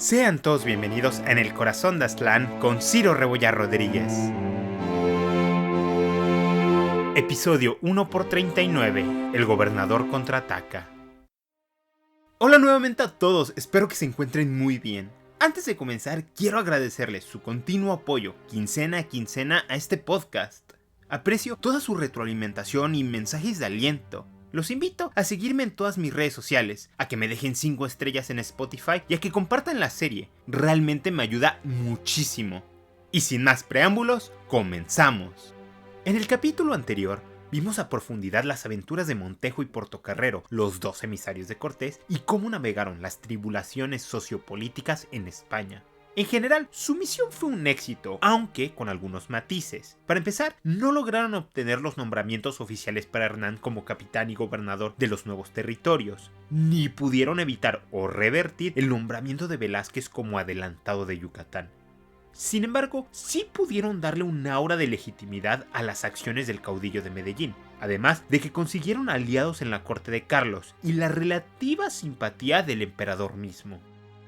Sean todos bienvenidos en el corazón de Aztlán con Ciro Rebollar Rodríguez. Episodio 1x39. El gobernador contraataca. Hola nuevamente a todos, espero que se encuentren muy bien. Antes de comenzar, quiero agradecerles su continuo apoyo, quincena a quincena, a este podcast. Aprecio toda su retroalimentación y mensajes de aliento. Los invito a seguirme en todas mis redes sociales, a que me dejen 5 estrellas en Spotify y a que compartan la serie. Realmente me ayuda muchísimo. Y sin más preámbulos, comenzamos. En el capítulo anterior, vimos a profundidad las aventuras de Montejo y Portocarrero, los dos emisarios de Cortés, y cómo navegaron las tribulaciones sociopolíticas en España. En general, su misión fue un éxito, aunque con algunos matices. Para empezar, no lograron obtener los nombramientos oficiales para Hernán como capitán y gobernador de los nuevos territorios, ni pudieron evitar o revertir el nombramiento de Velázquez como adelantado de Yucatán. Sin embargo, sí pudieron darle un aura de legitimidad a las acciones del caudillo de Medellín, además de que consiguieron aliados en la corte de Carlos y la relativa simpatía del emperador mismo.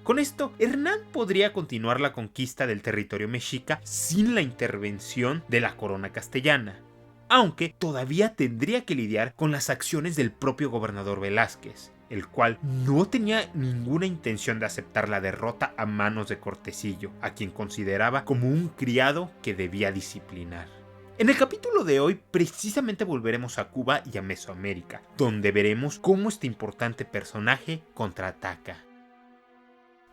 Con esto, Hernán podría continuar la conquista del territorio mexica sin la intervención de la corona castellana, aunque todavía tendría que lidiar con las acciones del propio gobernador Velázquez, el cual no tenía ninguna intención de aceptar la derrota a manos de Cortesillo, a quien consideraba como un criado que debía disciplinar. En el capítulo de hoy precisamente volveremos a Cuba y a Mesoamérica, donde veremos cómo este importante personaje contraataca.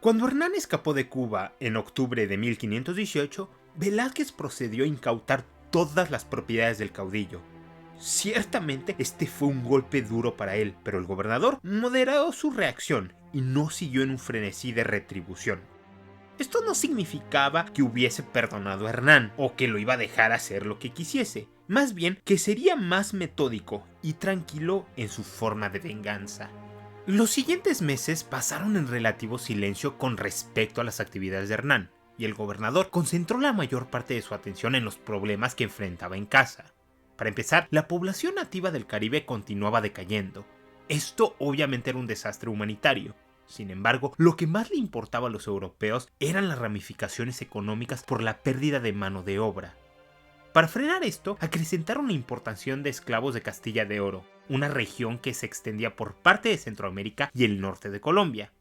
Cuando Hernán escapó de Cuba en octubre de 1518, Velázquez procedió a incautar todas las propiedades del caudillo. Ciertamente este fue un golpe duro para él, pero el gobernador moderó su reacción y no siguió en un frenesí de retribución. Esto no significaba que hubiese perdonado a Hernán o que lo iba a dejar hacer lo que quisiese, más bien que sería más metódico y tranquilo en su forma de venganza. Los siguientes meses pasaron en relativo silencio con respecto a las actividades de Hernán, y el gobernador concentró la mayor parte de su atención en los problemas que enfrentaba en casa. Para empezar, la población nativa del Caribe continuaba decayendo. Esto obviamente era un desastre humanitario. Sin embargo, lo que más le importaba a los europeos eran las ramificaciones económicas por la pérdida de mano de obra. Para frenar esto, acrecentaron la importación de esclavos de Castilla de Oro, una región que se extendía por parte de Centroamérica y el norte de Colombia.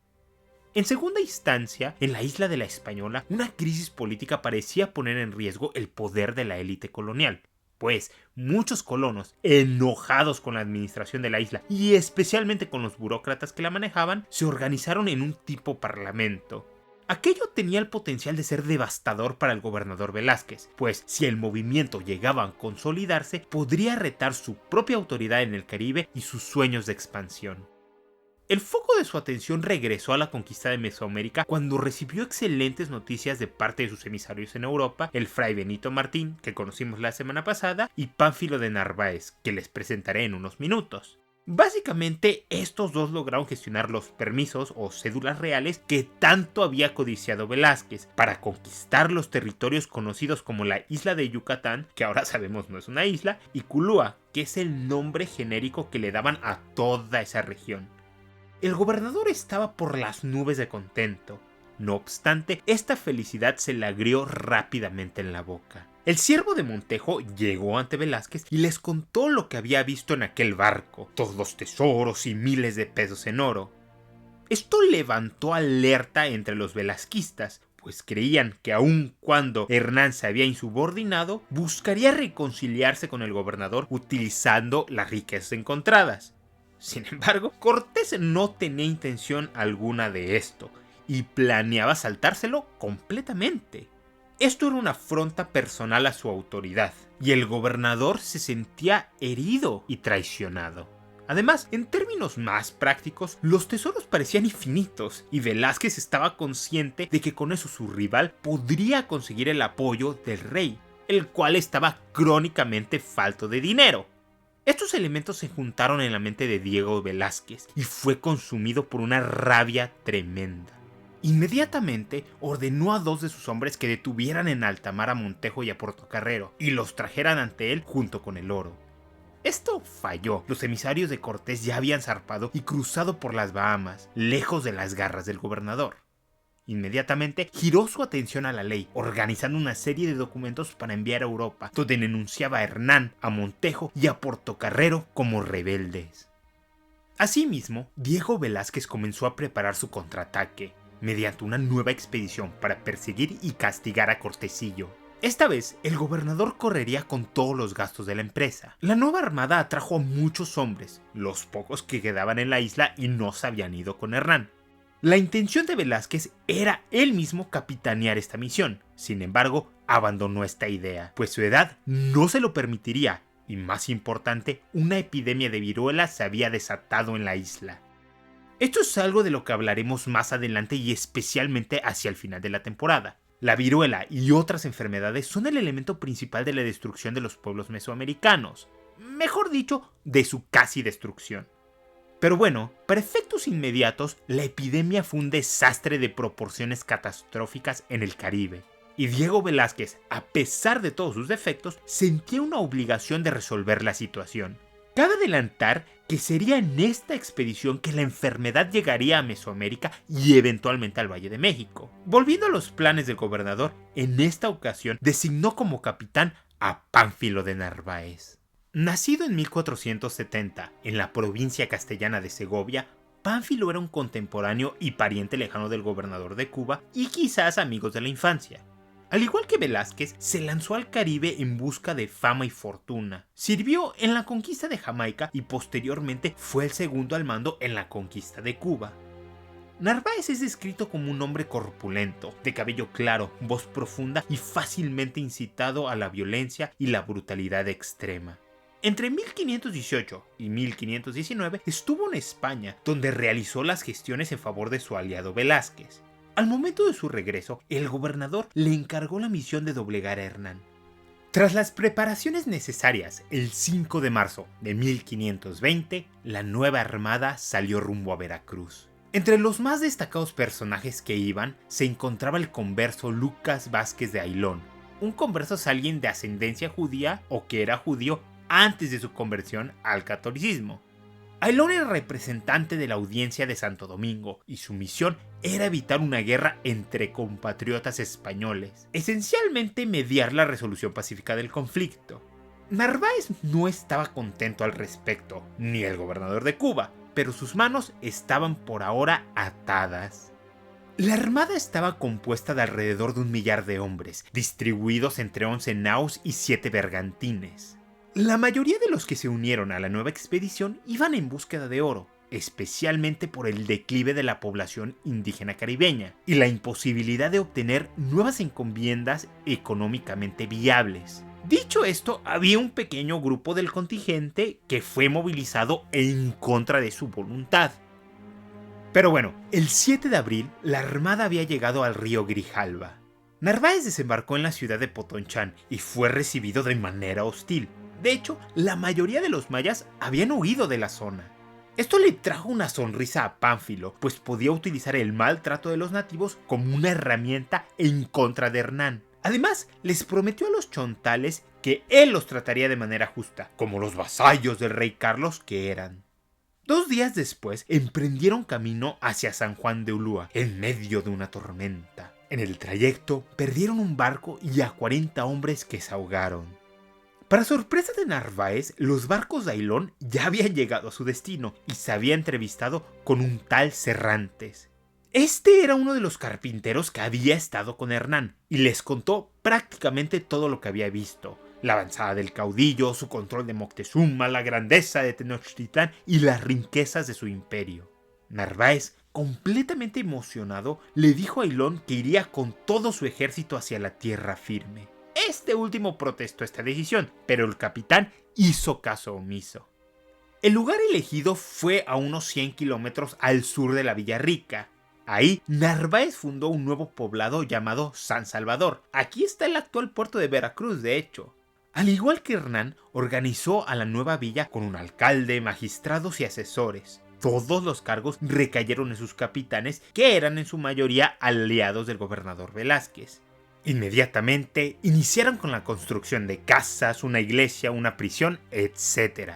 En segunda instancia, en la isla de la Española, una crisis política parecía poner en riesgo el poder de la élite colonial, pues muchos colonos, enojados con la administración de la isla y especialmente con los burócratas que la manejaban, se organizaron en un tipo parlamento. Aquello tenía el potencial de ser devastador para el gobernador Velázquez, pues si el movimiento llegaba a consolidarse, podría retar su propia autoridad en el Caribe y sus sueños de expansión. El foco de su atención regresó a la conquista de Mesoamérica cuando recibió excelentes noticias de parte de sus emisarios en Europa, el fray Benito Martín, que conocimos la semana pasada, y Pánfilo de Narváez, que les presentaré en unos minutos. Básicamente, estos dos lograron gestionar los permisos o cédulas reales que tanto había codiciado Velázquez para conquistar los territorios conocidos como la isla de Yucatán, que ahora sabemos no es una isla, y Culúa, que es el nombre genérico que le daban a toda esa región. El gobernador estaba por las nubes de contento. No obstante, esta felicidad se le agrió rápidamente en la boca. El siervo de Montejo llegó ante Velázquez y les contó lo que había visto en aquel barco, todos los tesoros y miles de pesos en oro. Esto levantó alerta entre los velazquistas, pues creían que aun cuando Hernán se había insubordinado, buscaría reconciliarse con el gobernador utilizando las riquezas encontradas. Sin embargo, Cortés no tenía intención alguna de esto y planeaba saltárselo completamente. Esto era una afrenta personal a su autoridad, y el gobernador se sentía herido y traicionado. Además, en términos más prácticos, los tesoros parecían infinitos, y Velázquez estaba consciente de que con eso su rival podría conseguir el apoyo del rey, el cual estaba crónicamente falto de dinero. Estos elementos se juntaron en la mente de Diego Velázquez y fue consumido por una rabia tremenda. Inmediatamente ordenó a 2 de sus hombres que detuvieran en alta mar a Montejo y a Portocarrero y los trajeran ante él junto con el oro. Esto falló. Los emisarios de Cortés ya habían zarpado y cruzado por las Bahamas, lejos de las garras del gobernador. Inmediatamente giró su atención a la ley, organizando una serie de documentos para enviar a Europa, donde denunciaba a Hernán, a Montejo y a Portocarrero como rebeldes. Asimismo, Diego Velázquez comenzó a preparar su contraataque, mediante una nueva expedición para perseguir y castigar a Cortecillo. Esta vez, el gobernador correría con todos los gastos de la empresa. La nueva armada atrajo a muchos hombres, los pocos que quedaban en la isla y no se habían ido con Hernán. La intención de Velázquez era él mismo capitanear esta misión. Sin embargo, abandonó esta idea, pues su edad no se lo permitiría, y más importante, una epidemia de viruela se había desatado en la isla. Esto es algo de lo que hablaremos más adelante y especialmente hacia el final de la temporada. La viruela y otras enfermedades son el elemento principal de la destrucción de los pueblos mesoamericanos. Mejor dicho, de su casi destrucción. Pero bueno, para efectos inmediatos, la epidemia fue un desastre de proporciones catastróficas en el Caribe. Y Diego Velázquez, a pesar de todos sus defectos, sentía una obligación de resolver la situación. Cabe adelantar que sería en esta expedición que la enfermedad llegaría a Mesoamérica y eventualmente al Valle de México. Volviendo a los planes del gobernador, en esta ocasión designó como capitán a Pánfilo de Narváez. Nacido en 1470 en la provincia castellana de Segovia, Pánfilo era un contemporáneo y pariente lejano del gobernador de Cuba y quizás amigos de la infancia. Al igual que Velázquez, se lanzó al Caribe en busca de fama y fortuna. Sirvió en la conquista de Jamaica y posteriormente fue el segundo al mando en la conquista de Cuba. Narváez es descrito como un hombre corpulento, de cabello claro, voz profunda y fácilmente incitado a la violencia y la brutalidad extrema. Entre 1518 y 1519 estuvo en España, donde realizó las gestiones en favor de su aliado Velázquez. Al momento de su regreso, el gobernador le encargó la misión de doblegar a Hernán. Tras las preparaciones necesarias, el 5 de marzo de 1520, la nueva armada salió rumbo a Veracruz. Entre los más destacados personajes que iban, se encontraba el converso Lucas Vázquez de Ailón. Un converso es alguien de ascendencia judía o que era judío antes de su conversión al catolicismo. Ailón era representante de la audiencia de Santo Domingo y su misión era evitar una guerra entre compatriotas españoles, esencialmente mediar la resolución pacífica del conflicto. Narváez no estaba contento al respecto, ni el gobernador de Cuba, pero sus manos estaban por ahora atadas. La armada estaba compuesta de alrededor de 1 millar de hombres, distribuidos entre 11 naos y 7 bergantines. La mayoría de los que se unieron a la nueva expedición iban en búsqueda de oro, especialmente por el declive de la población indígena caribeña y la imposibilidad de obtener nuevas encomiendas económicamente viables. Dicho esto, había un pequeño grupo del contingente que fue movilizado en contra de su voluntad. Pero bueno, el 7 de abril la armada había llegado al río Grijalva. Narváez desembarcó en la ciudad de Potonchán y fue recibido de manera hostil. De hecho, la mayoría de los mayas habían huido de la zona. Esto le trajo una sonrisa a Pánfilo, pues podía utilizar el maltrato de los nativos como una herramienta en contra de Hernán. Además, les prometió a los chontales que él los trataría de manera justa, como los vasallos del rey Carlos que eran. 2 días después, emprendieron camino hacia San Juan de Ulúa, en medio de una tormenta. En el trayecto, perdieron un barco y a 40 hombres que se ahogaron. Para sorpresa de Narváez, los barcos de Ailón ya habían llegado a su destino y se había entrevistado con un tal Cerrantes. Este era uno de los carpinteros que había estado con Hernán y les contó prácticamente todo lo que había visto. La avanzada del caudillo, su control de Moctezuma, la grandeza de Tenochtitlán y las riquezas de su imperio. Narváez, completamente emocionado, le dijo a Ailón que iría con todo su ejército hacia la tierra firme. Este último protestó esta decisión, pero el capitán hizo caso omiso. El lugar elegido fue a unos 100 kilómetros al sur de la Villa Rica. Ahí, Narváez fundó un nuevo poblado llamado San Salvador. Aquí está el actual puerto de Veracruz, de hecho. Al igual que Hernán, organizó a la nueva villa con un alcalde, magistrados y asesores. Todos los cargos recayeron en sus capitanes, que eran en su mayoría aliados del gobernador Velázquez. Inmediatamente iniciaron con la construcción de casas, una iglesia, una prisión, etc.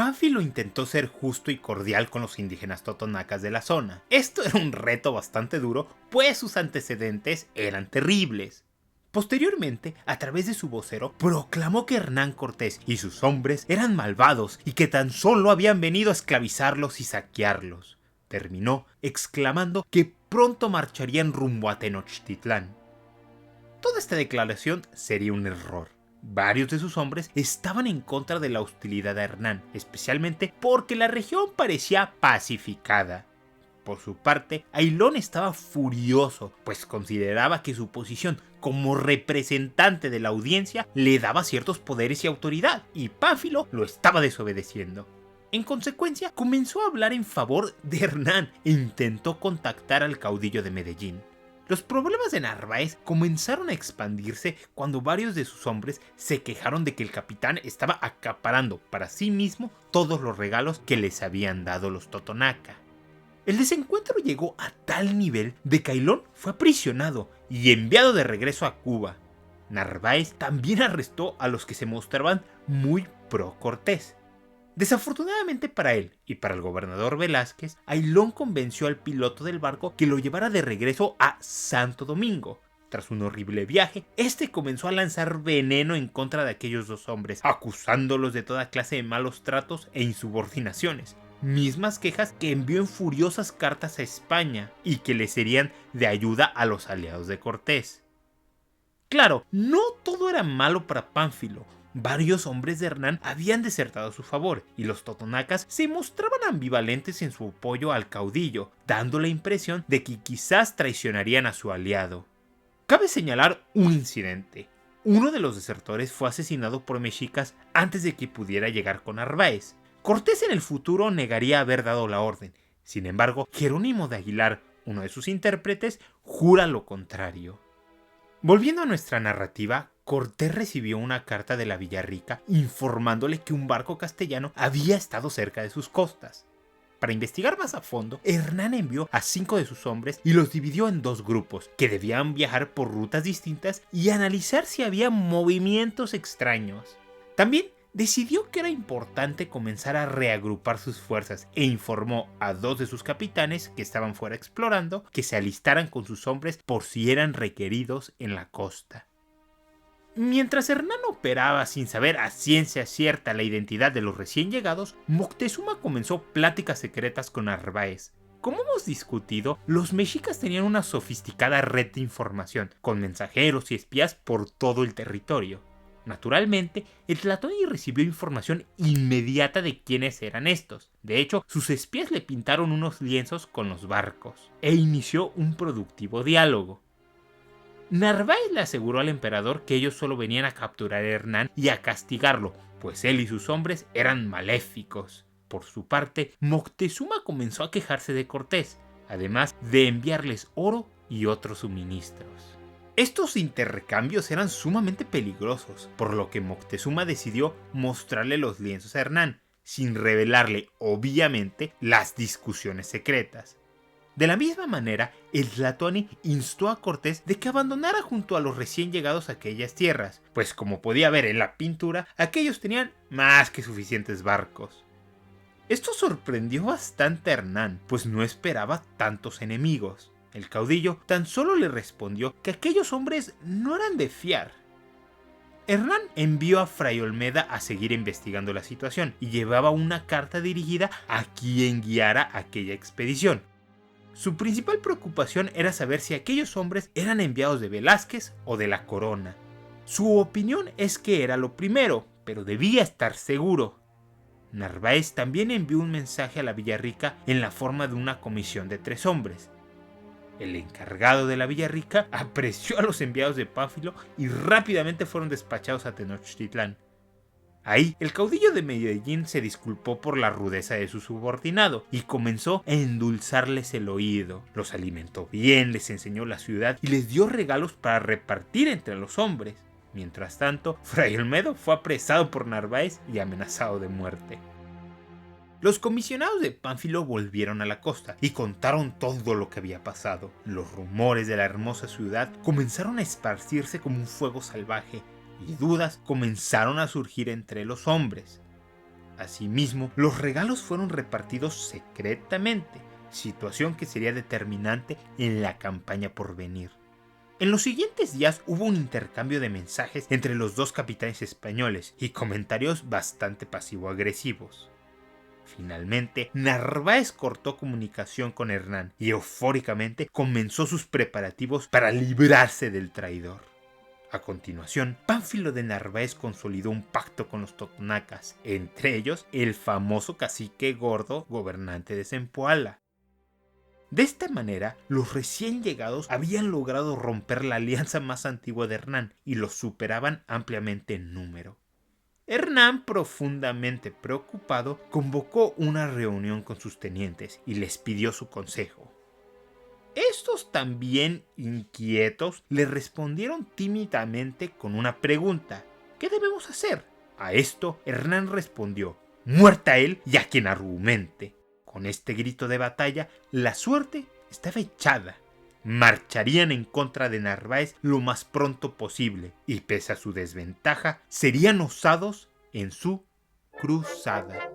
Pánfilo intentó ser justo y cordial con los indígenas totonacas de la zona. Esto era un reto bastante duro, pues sus antecedentes eran terribles. Posteriormente, a través de su vocero, proclamó que Hernán Cortés y sus hombres eran malvados y que tan solo habían venido a esclavizarlos y saquearlos. Terminó exclamando que pronto marcharían rumbo a Tenochtitlán. Toda esta declaración sería un error. Varios de sus hombres estaban en contra de la hostilidad a Hernán, especialmente porque la región parecía pacificada. Por su parte, Ailón estaba furioso, pues consideraba que su posición como representante de la audiencia le daba ciertos poderes y autoridad, y Pánfilo lo estaba desobedeciendo. En consecuencia, comenzó a hablar en favor de Hernán e intentó contactar al caudillo de Medellín. Los problemas de Narváez comenzaron a expandirse cuando varios de sus hombres se quejaron de que el capitán estaba acaparando para sí mismo todos los regalos que les habían dado los Totonaca. El desencuentro llegó a tal nivel de que Ailón fue aprisionado y enviado de regreso a Cuba. Narváez también arrestó a los que se mostraban muy pro Cortés. Desafortunadamente para él y para el gobernador Velázquez, Ailón convenció al piloto del barco que lo llevara de regreso a Santo Domingo. Tras un horrible viaje, este comenzó a lanzar veneno en contra de aquellos dos hombres, acusándolos de toda clase de malos tratos e insubordinaciones. Mismas quejas que envió en furiosas cartas a España y que le serían de ayuda a los aliados de Cortés. Claro, no todo era malo para Pánfilo. Varios hombres de Hernán habían desertado a su favor y los totonacas se mostraban ambivalentes en su apoyo al caudillo, dando la impresión de que quizás traicionarían a su aliado. Cabe señalar un incidente. Uno de los desertores fue asesinado por mexicas antes de que pudiera llegar con Narváez. Cortés en el futuro negaría haber dado la orden. Sin embargo, Jerónimo de Aguilar, uno de sus intérpretes, jura lo contrario. Volviendo a nuestra narrativa, Cortés recibió una carta de la Villarrica informándole que un barco castellano había estado cerca de sus costas. Para investigar más a fondo, Hernán envió a 5 de sus hombres y los dividió en 2 grupos, que debían viajar por rutas distintas y analizar si había movimientos extraños. También decidió que era importante comenzar a reagrupar sus fuerzas e informó a 2 de sus capitanes que estaban fuera explorando que se alistaran con sus hombres por si eran requeridos en la costa. Mientras Hernán operaba sin saber a ciencia cierta la identidad de los recién llegados, Moctezuma comenzó pláticas secretas con Narváez. Como hemos discutido, los mexicas tenían una sofisticada red de información, con mensajeros y espías por todo el territorio. Naturalmente, el Tlatoani recibió información inmediata de quiénes eran estos. De hecho, sus espías le pintaron unos lienzos con los barcos, e inició un productivo diálogo. Narváez le aseguró al emperador que ellos solo venían a capturar a Hernán y a castigarlo, pues él y sus hombres eran maléficos. Por su parte, Moctezuma comenzó a quejarse de Cortés, además de enviarles oro y otros suministros. Estos intercambios eran sumamente peligrosos, por lo que Moctezuma decidió mostrarle los lienzos a Hernán, sin revelarle, obviamente, las discusiones secretas. De la misma manera, el Tlatoani instó a Cortés de que abandonara junto a los recién llegados a aquellas tierras, pues como podía ver en la pintura, aquellos tenían más que suficientes barcos. Esto sorprendió bastante a Hernán, pues no esperaba tantos enemigos. El caudillo tan solo le respondió que aquellos hombres no eran de fiar. Hernán envió a Fray Olmeda a seguir investigando la situación y llevaba una carta dirigida a quien guiara aquella expedición. Su principal preocupación era saber si aquellos hombres eran enviados de Velázquez o de la corona. Su opinión es que era lo primero, pero debía estar seguro. Narváez también envió un mensaje a la Villarrica en la forma de una comisión de 3 hombres. El encargado de la Villarrica apreció a los enviados de Pánfilo y rápidamente fueron despachados a Tenochtitlán. Ahí, el caudillo de Medellín se disculpó por la rudeza de su subordinado y comenzó a endulzarles el oído. Los alimentó bien, les enseñó la ciudad y les dio regalos para repartir entre los hombres. Mientras tanto, Fray Olmedo fue apresado por Narváez y amenazado de muerte. Los comisionados de Pánfilo volvieron a la costa y contaron todo lo que había pasado. Los rumores de la hermosa ciudad comenzaron a esparcirse como un fuego salvaje y dudas comenzaron a surgir entre los hombres. Asimismo, los regalos fueron repartidos secretamente, situación que sería determinante en la campaña por venir. En los siguientes días hubo un intercambio de mensajes entre los dos capitanes españoles y comentarios bastante pasivo-agresivos. Finalmente, Narváez cortó comunicación con Hernán y eufóricamente comenzó sus preparativos para librarse del traidor. A continuación, Pánfilo de Narváez consolidó un pacto con los totonacas, entre ellos el famoso cacique Gordo, gobernante de Zempoala. De esta manera, los recién llegados habían logrado romper la alianza más antigua de Hernán y los superaban ampliamente en número. Hernán, profundamente preocupado, convocó una reunión con sus tenientes y les pidió su consejo. Estos, también inquietos, le respondieron tímidamente con una pregunta: ¿qué debemos hacer? A esto, Hernán respondió: muerta él y a quien argumente. Con este grito de batalla, la suerte estaba echada. Marcharían en contra de Narváez lo más pronto posible y, pese a su desventaja, serían osados en su cruzada.